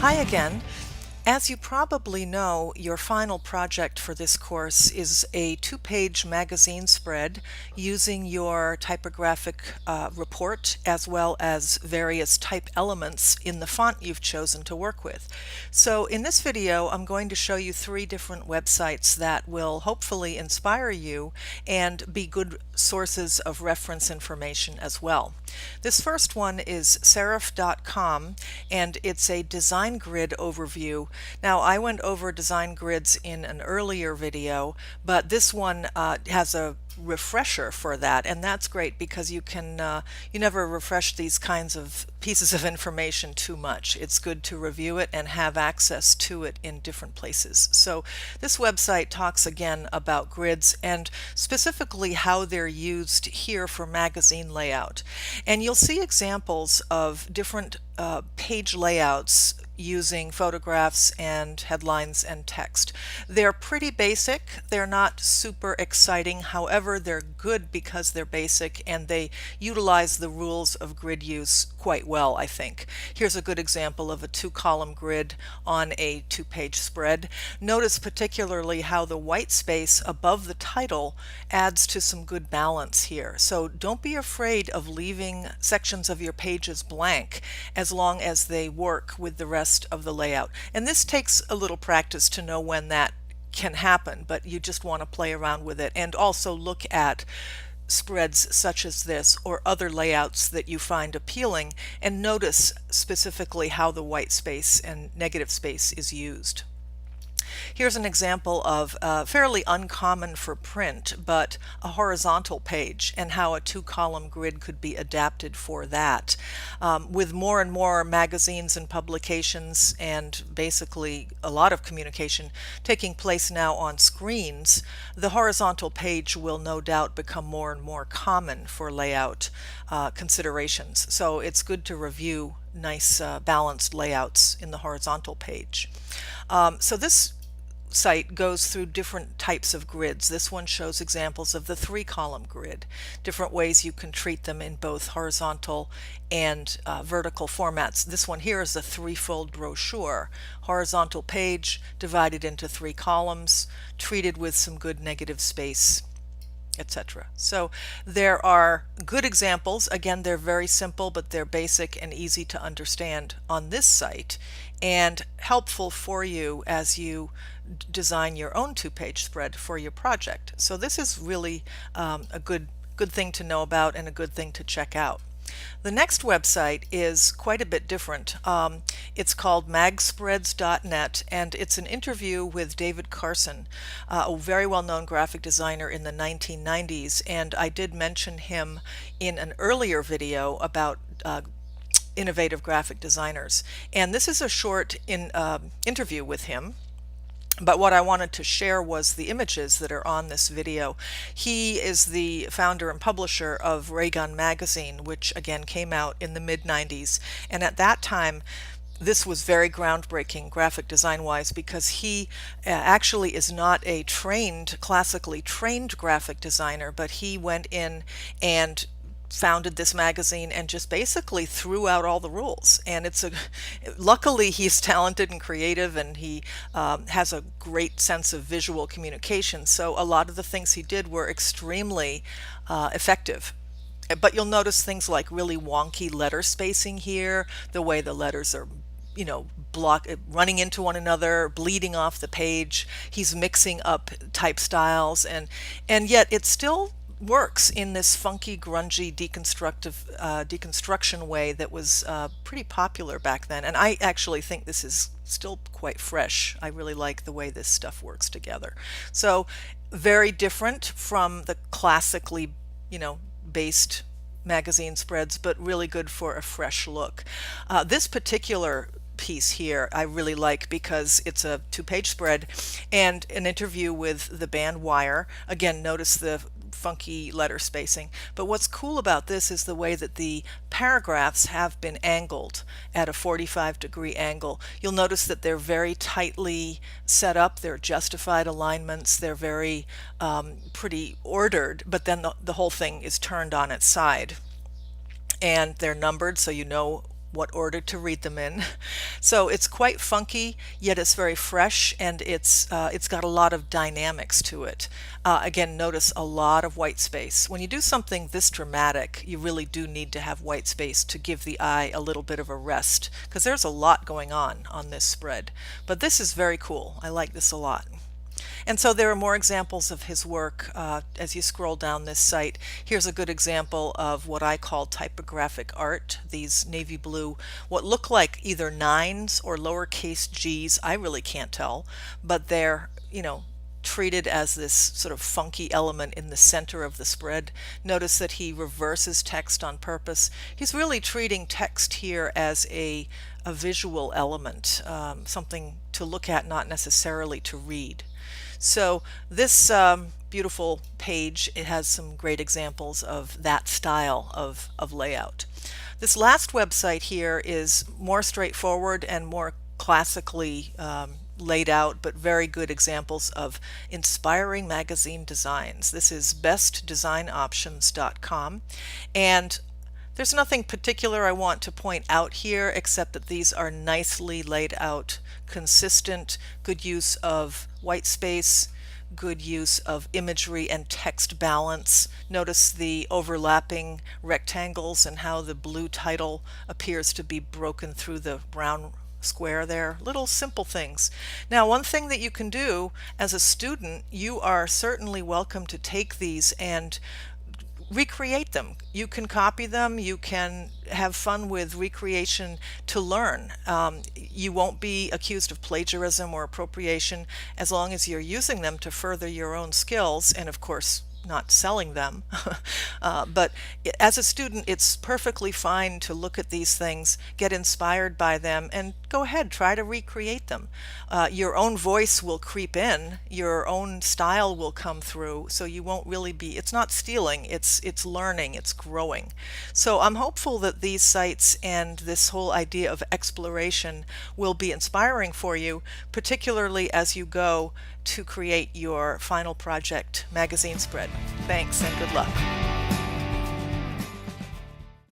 Hi again. As you probably know, your final project for this course is a two-page magazine spread using your typographic report as well as various type elements in the font you've chosen to work with. So in this video, I'm going to show you three different websites that will hopefully inspire you and be good sources of reference information as well. This first one is serif.com, and it's a design grid overview. Now, I went over design grids in an earlier video, but this one has a refresher for that, and that's great because you never refresh these kinds of pieces of information too much. It's good to review it and have access to it in different places. So this website talks again about grids and specifically how they're used here for magazine layout. And you'll see examples of different page layouts using photographs and headlines and text. They're pretty basic. They're not super exciting. However, they're good because they're basic and they utilize the rules of grid use quite well, I think. Here's a good example of a two-column grid on a two-page spread. Notice particularly how the white space above the title adds to some good balance here. So don't be afraid of leaving sections of your pages blank as long as they work with the rest of the layout. And this takes a little practice to know when that can happen, but you just want to play around with it and also look at spreads such as this or other layouts that you find appealing and notice specifically how the white space and negative space is used. Here's an example of fairly uncommon for print, but a horizontal page and how a two-column grid could be adapted for that. With more and more magazines and publications and basically a lot of communication taking place now on screens, the horizontal page will no doubt become more and more common for layout considerations. So it's good to review nice balanced layouts in the horizontal page. So this site goes through different types of grids. This one shows examples of the three-column grid, different ways you can treat them in both horizontal and vertical formats. This one here is a three-fold brochure, horizontal page divided into three columns, treated with some good negative space, etc. So there are good examples. Again, they're very simple, but they're basic and easy to understand on this site and helpful for you as you design your own two-page spread for your project. So this is really a good thing to know about and a good thing to check out. The next website is quite a bit different. It's called magspreads.net, and it's an interview with David Carson, a very well-known graphic designer in the 1990s, and I did mention him in an earlier video about innovative graphic designers. And this is a short interview with him. But what I wanted to share was the images that are on this video. He is the founder and publisher of Ray Gun magazine, which again came out in the mid-90s. And at that time, this was very groundbreaking graphic design wise because he actually is not a classically trained graphic designer, but he went in and founded this magazine and just basically threw out all the rules. And luckily he's talented and creative, and he has a great sense of visual communication, so a lot of the things he did were extremely effective. But you'll notice things like really wonky letter spacing here, the way the letters are running into one another, bleeding off the page. He's mixing up type styles, and yet it still works in this funky, grungy, deconstruction way that was pretty popular back then. And I actually think this is still quite fresh. I really like the way this stuff works together. So very different from the classically, based magazine spreads, but really good for a fresh look. This particular piece here I really like because it's a two-page spread and an interview with the band Wire. Again, notice the funky letter spacing, but what's cool about this is the way that the paragraphs have been angled at a 45-degree angle. You'll notice that they're very tightly set up, they're justified alignments, they're very pretty ordered, but then the whole thing is turned on its side. And they're numbered so you know what order to read them in. So it's quite funky, yet it's very fresh, and it's got a lot of dynamics to it. Again, notice a lot of white space. When you do something this dramatic, you really do need to have white space to give the eye a little bit of a rest, because there's a lot going on this spread. But this is very cool. I like this a lot. And so there are more examples of his work as you scroll down this site. Here's a good example of what I call typographic art. These navy blue, what look like either nines or lowercase g's, I really can't tell, but they're, treated as this sort of funky element in the center of the spread. Notice that he reverses text on purpose. He's really treating text here as a visual element, something to look at, not necessarily to read. So this beautiful page, it has some great examples of that style of layout. This last website here is more straightforward and more classically laid out, but very good examples of inspiring magazine designs. This is bestdesignoptions.com, and there's nothing particular I want to point out here except that these are nicely laid out, consistent, good use of white space, good use of imagery and text balance. Notice the overlapping rectangles and how the blue title appears to be broken through the brown square there. Little simple things. Now, one thing that you can do as a student, you are certainly welcome to take these and recreate them. You can copy them, you can have fun with recreation to learn. You won't be accused of plagiarism or appropriation as long as you're using them to further your own skills, and of course not selling them. But as a student, it's perfectly fine to look at these things, get inspired by them, and go ahead, try to recreate them. Your own voice will creep in, your own style will come through, so you won't really be, it's not stealing, it's learning, it's growing. So I'm hopeful that these sites and this whole idea of exploration will be inspiring for you, particularly as you go to create your final project magazine spread. Thanks and good luck.